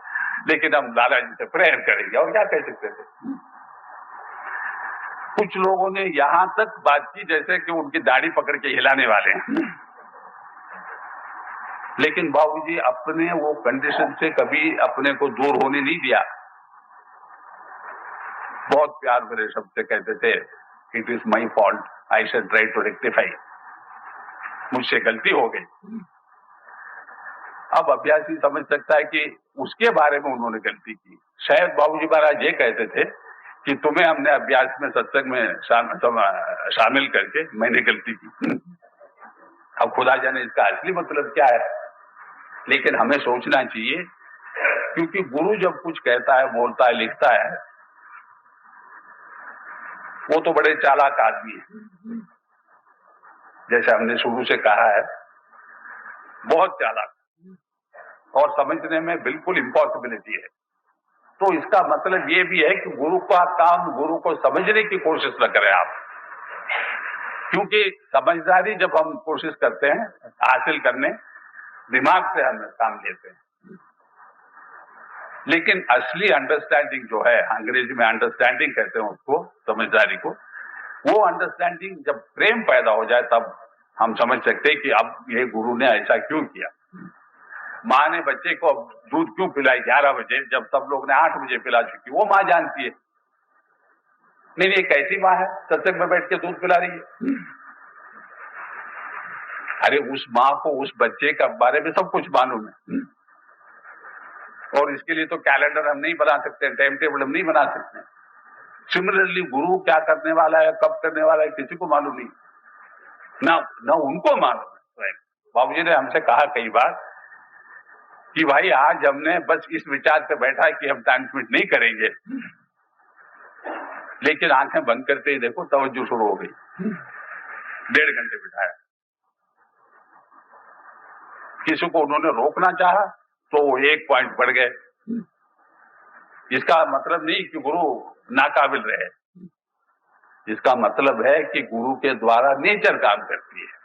लेकिन हम लाला जी से प्रेयर करेंगे। और क्या कह सकते थे। कुछ लोगों ने यहां तक बात की जैसे कि उनकी दाढ़ी पकड़ के हिलाने वाले हैं, लेकिन बाबूजी अपने वो कंडीशन से कभी अपने को दूर होने नहीं दिया। बहुत प्यार भरे शब्द से कहते थे, it is my fault, I shall try to rectify, मुझसे गलती हो गई। अब अभ्यासी समझ सकता है कि उसके बारे में उन्होंने गलती की। शायद बाबूजी महाराज ये कहते थे कि तुम्हें हमने अभ्यास में सत्संग में शामिल करके मैंने गलती की। अब खुदा जाने इसका असली मतलब क्या है, लेकिन हमें सोचना चाहिए, क्योंकि गुरु जब कुछ कहता है, बोलता है, लिखता है, वो तो बड़े चालाक आदमी है। जैसे हमने शुरू से कहा है, बहुत चालाक और समझने में बिल्कुल इम्पॉसिबिलिटी है। तो इसका मतलब ये भी है कि गुरु का काम, गुरु को समझने की कोशिश न करें आप, क्योंकि समझदारी जब हम कोशिश करते हैं हासिल करने, दिमाग से हम काम लेते हैं, लेकिन असली अंडरस्टैंडिंग जो है, अंग्रेजी में अंडरस्टैंडिंग कहते हैं उसको, समझदारी को, वो अंडरस्टैंडिंग जब प्रेम पैदा हो जाए तब हम समझ सकते हैं कि अब ये गुरु ने ऐसा क्यों किया। माँ ने बच्चे को दूध क्यों पिलाई 11 बजे जब सब लोग ने 8 बजे पिला चुकी, वो माँ जानती है। नहीं, ये कैसी माँ है सत्संग में बैठ के दूध पिला रही है। अरे उस माँ को उस बच्चे का बारे में सब कुछ मालूम है, और इसके लिए तो कैलेंडर हम नहीं बना सकते, टाइम टेबल हम नहीं बना सकते। सिमिलरली गुरु क्या करने वाला है, कब करने वाला है, किसी को मालूम नहीं, ना उनको मालूम है। बाबूजी ने हमसे कहा कई बार कि भाई आज हमने बस इस विचार से बैठा कि हम टाइम स्पेंड नहीं करेंगे, लेकिन आंखें बंद करते ही देखो तवज्जो शुरू हो गई। 1.5 घंटे बिठाया। किसी को उन्होंने रोकना चाहा तो 1 पॉइंट बढ़ गए। इसका मतलब नहीं कि गुरु नाकाबिल रहे, इसका मतलब है कि गुरु के द्वारा नेचर काम करती है।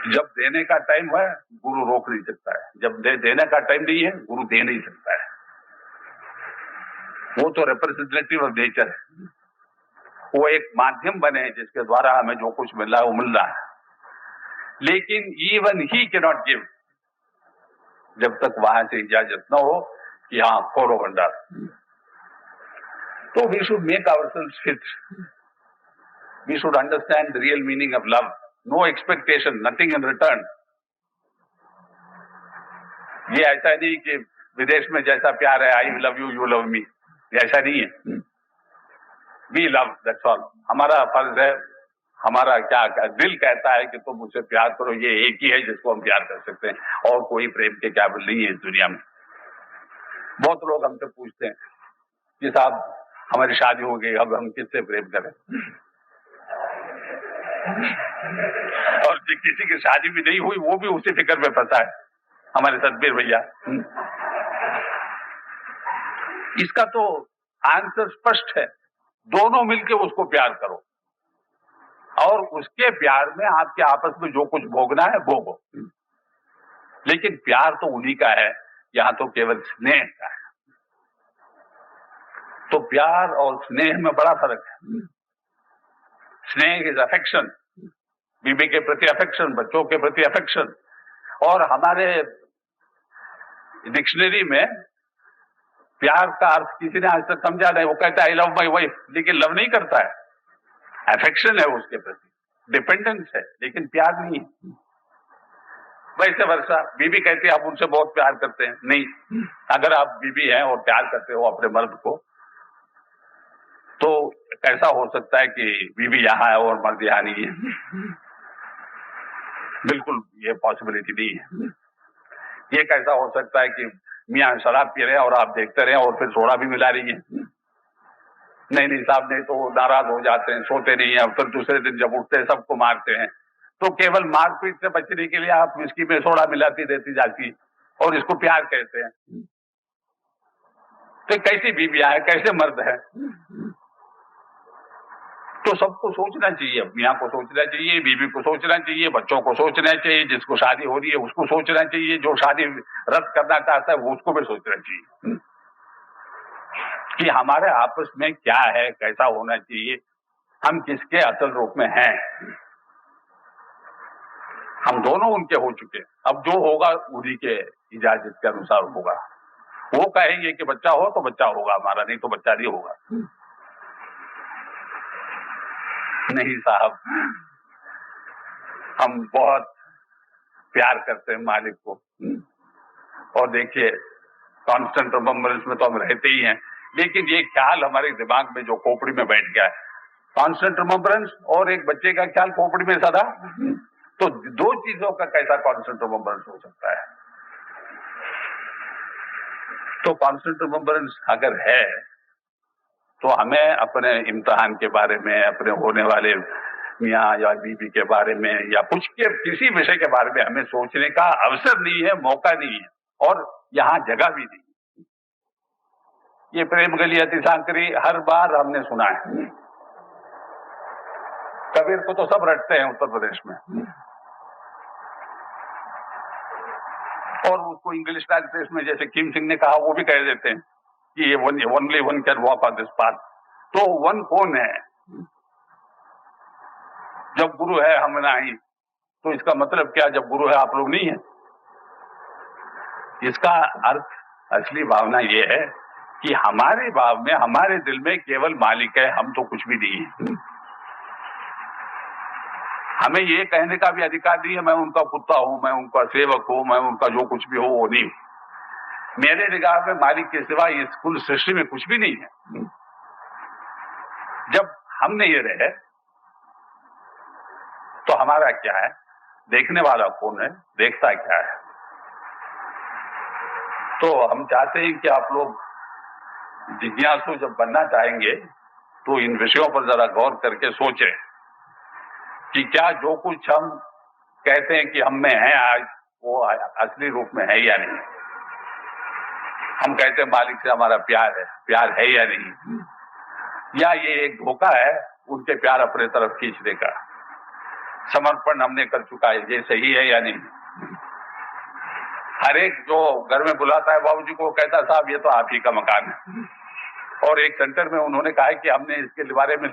जब देने का टाइम है गुरु रोक नहीं सकता है, जब देने का टाइम नहीं है गुरु दे नहीं सकता है। वो तो रिप्रेजेंटेटिव ऑफ नेचर है, वो एक माध्यम बने जिसके द्वारा हमें जो कुछ मिल रहा है वो मिल रहा है, लेकिन even he can not give जब तक वहां से इजाजत न हो कि हाँ खोलो भंडार। तो we should make ourselves fit, we should understand the real meaning of love, no expectation, nothing in return. ये ऐसा नहीं कि विदेश में जैसा प्यार है, I love you, you love me, ऐसा नहीं है। We love, that's all. हमारा फर्ज है, हमारा क्या दिल कहता है कि तुम मुझसे प्यार करो, ये एक ही है जिसको हम प्यार कर सकते हैं, और कोई प्रेम के काबिल नहीं है इस दुनिया में। बहुत लोग हमसे पूछते हैं कि साहब हमारी शादी हो गई, अब हम किससे प्रेम करें, और किसी की शादी भी नहीं हुई वो भी उसी फिक्र में फंसा है, हमारे सतबीर भैया। इसका तो आंसर स्पष्ट है, दोनों मिलके उसको प्यार करो, और उसके प्यार में आपके आपस में जो कुछ भोगना है भोगो, लेकिन प्यार तो उन्हीं का है, यहां तो केवल स्नेह का है। तो प्यार और स्नेह में बड़ा फर्क है। स्नेह इज अफेक्शन, बीबी के प्रति अफेक्शन, बच्चों के प्रति अफेक्शन, और हमारे डिक्शनरी में प्यार का अर्थ किसी ने आज तक समझा नहीं। वो कहता है आई लव माई वाइफ, लेकिन लव नहीं करता है, अफेक्शन है उसके प्रति, डिपेंडेंस है, लेकिन प्यार नहीं है। वैसे वर्षा बीबी कहती है आप उनसे बहुत प्यार करते हैं, नहीं। अगर आप बीबी हैं और प्यार करते हो अपने मर्द को, तो कैसा हो सकता है कि बीबी यहां है और मर्द यहां नहीं है? बिल्कुल ये पॉसिबिलिटी नहीं है। ये कैसा हो सकता है कि मियां शराब पी रहे हैं और आप देखते रहे और फिर सोडा भी मिला रही है? नहीं साहब, नहीं तो नाराज हो जाते हैं, सोते नहीं है, फिर दूसरे दिन जब उठते हैं सबको मारते हैं। तो केवल मारपीट से बचने के लिए आप विस्की में सोडा मिलाती देती जाती, और इसको प्यार कहते हैं। तो कैसी बीवियां है, कैसे मर्द है? तो सबको सोचना चाहिए, मियाँ को सोचना चाहिए, बीवी को सोचना चाहिए, बच्चों को सोचना चाहिए, जिसको शादी हो रही है उसको सोचना चाहिए, जो शादी रद्द करना चाहता है वो उसको भी सोचना चाहिए कि हमारे आपस में क्या है, कैसा होना चाहिए, हम किसके असल रूप में हैं। हम दोनों उनके हो चुके, अब जो होगा उन्हीं के इजाजत के अनुसार होगा। वो कहेंगे कि बच्चा हो तो बच्चा होगा हमारा, नहीं तो बच्चा नहीं होगा। नहीं साहब, हम बहुत प्यार करते हैं मालिक को, और देखिए कांस्टेंट रिमेम्बरेंस में तो हम रहते ही हैं, लेकिन ये ख्याल हमारे दिमाग में जो खोपड़ी में बैठ गया है, कांस्टेंट रिमेम्बरेंस और एक बच्चे का ख्याल खोपड़ी में सदा, तो दो चीजों का कैसा कांस्टेंट रिमेम्बरेंस हो सकता है? तो कांस्टेंट रिमेम्बरेंस अगर है तो हमें अपने इम्तिहान के बारे में, अपने होने वाले मियाँ या बीवी के बारे में, या कुछ के किसी विषय के बारे में हमें सोचने का अवसर नहीं है, मौका नहीं है, और यहाँ जगह भी नहीं। ये प्रेम गली अति सांकरी हर बार हमने सुना है, कबीर को तो सब रटते हैं उत्तर प्रदेश में, और उसको इंग्लिश ट्रांसलेशन में जैसे किम सिंह ने कहा वो भी कह देते हैं कि ये only one can walk on this path. तो वन कौन है? जब गुरु है हम नहीं, तो इसका मतलब क्या, जब गुरु है आप लोग नहीं है? इसका अर्थ, असली भावना ये है कि हमारे भाव में, हमारे दिल में केवल मालिक है, हम तो कुछ भी नहीं है। हमें ये कहने का भी अधिकार नहीं है मैं उनका कुत्ता हूं, मैं उनका सेवक हूं, मैं उनका जो कुछ भी हो वो नहीं। मेरे निगाह में मालिक के सिवा इस कुल सृष्टि में कुछ भी नहीं है। जब हम नहीं रहे तो हमारा क्या है? देखने वाला कौन है? देखता क्या है? तो हम चाहते हैं कि आप लोग जिज्ञासु जब बनना चाहेंगे तो इन विषयों पर जरा गौर करके सोचें कि क्या जो कुछ हम कहते हैं कि हम में है आज, वो असली रूप में है या नहीं। हम कहते हैं मालिक से हमारा प्यार है या नहीं, या ये एक धोखा है उनके प्यार अपने तरफ खींचने का। समर्पण हमने कर चुका है, ये सही है या नहीं। हर एक जो घर में बुलाता है बाबूजी को, कहता साहब ये तो आप ही का मकान है, और एक सेंटर में उन्होंने कहा है कि हमने इसके बारे में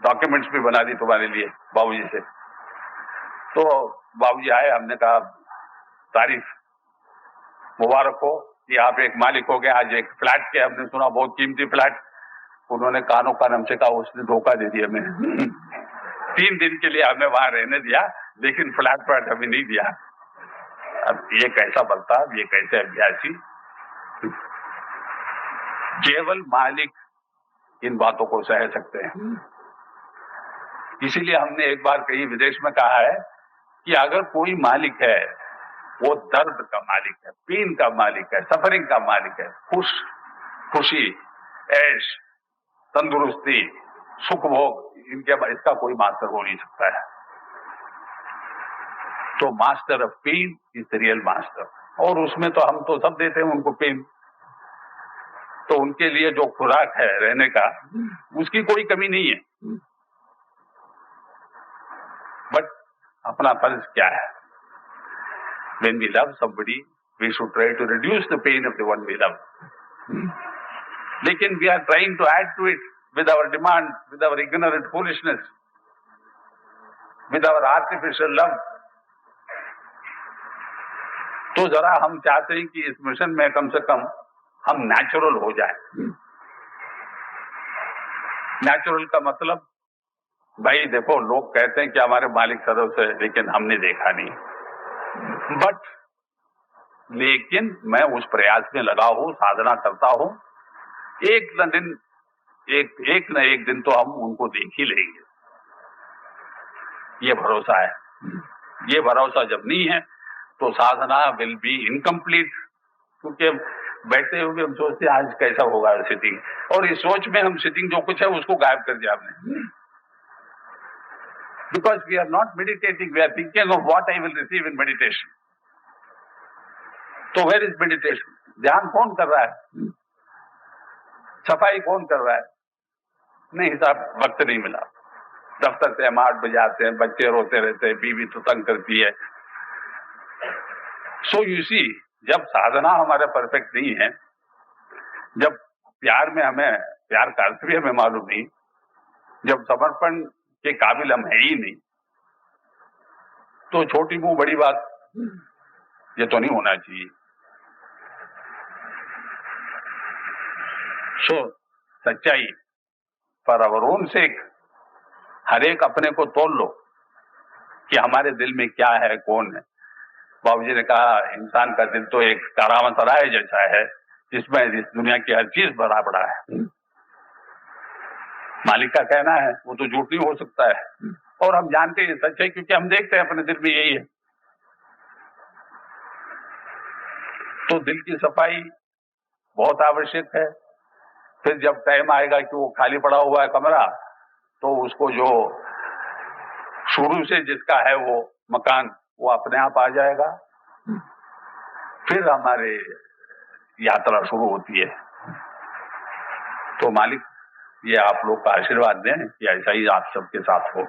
डॉक्यूमेंट्स भी बना दी तुम्हारे लिए बाबूजी से। तो बाबूजी आए, हमने कहा तारीफ, मुबारक हो कि आप एक मालिक हो गए। आज एक फ्लैट के हमने सुना, बहुत कीमती फ्लैट। उन्होंने कानों कान हमसे कहा उसने धोखा दे दिया हमें। 3 दिन के लिए हमें वहां रहने दिया, लेकिन फ्लैट हमें नहीं दिया। अब ये कैसा बर्ताव, ये कैसे अभ्यासी। केवल मालिक इन बातों को सह सकते हैं। इसीलिए हमने एक बार कहीं विदेश में कहा है कि अगर कोई मालिक है, वो दर्द का मालिक है, पेन का मालिक है, सफरिंग का मालिक है। खुशी, ऐश, तंदुरुस्ती, सुख भोग, इसका कोई मास्टर हो नहीं सकता है। तो master of pain is the real master, और उसमें तो हम तो सब देते हैं उनको पेन। तो उनके लिए जो खुराक है रहने का, उसकी कोई कमी नहीं है। बट अपना फर्ज क्या है? When we love somebody, we should try to reduce the pain of the one we love. लेकिन we are trying to add to it with our demands, with our ignorant foolishness, with our artificial love. तो जरा हम चाहते हैं कि इस mission में कम से कम हम नेचुरल हो जाए। नेचुरल का मतलब, भाई देखो लोग कहते हैं कि हमारे मालिक सरव से, लेकिन हमने देखा नहीं। बट लेकिन मैं उस प्रयास में लगा हूं, साधना करता हूं, एक न एक दिन तो हम उनको देख ही लेंगे। ये भरोसा है। ये भरोसा जब नहीं है तो साधना विल बी इनकम्प्लीट, क्योंकि बैठते हुए हम सोचते हैं आज कैसा होगा सिटिंग, और इस सोच में हम सिटिंग जो कुछ है उसको गायब कर दिया आपने। Because we are not meditating, we are thinking of what I will receive in meditation. तो वेयर इज मेडिटेशन? ध्यान कौन कर रहा है? सफाई कौन कर रहा है? नहीं साहब, वक्त नहीं मिला। दफ्तर से हम 8 बजे आते हैं, बच्चे रोते रहते हैं, बीवी तो तंग करती है। सो यू सी, जब साधना हमारे परफेक्ट नहीं है, जब प्यार में हमें प्यार का अर्थ भी हमें मालूम नहीं, जब समर्पण के काबिल हम है ही नहीं, तो छोटी मुंह बड़ी बात ये तो नहीं होना चाहिए। सो सच्चाई फॉर आवर ओन सेक, हर एक अपने को तोल लो कि हमारे दिल में क्या है, कौन है। बाबूजी ने कहा इंसान का दिल तो एक कारावां जैसा है जिसमें इस दुनिया की हर चीज भरा पड़ा है। मालिक का कहना है, वो तो झूठ नहीं हो सकता है, और हम जानते हैं सच है क्योंकि हम देखते हैं अपने दिल में यही है। तो दिल की सफाई बहुत आवश्यक है। फिर जब टाइम आएगा कि वो खाली पड़ा हुआ है कमरा, तो उसको जो शुरू से जिसका है वो मकान, वो अपने आप आ जाएगा। फिर हमारे यात्रा शुरू होती है। तो मालिक ये आप लोग का आशीर्वाद दें कि ऐसा ही आप सबके साथ हो।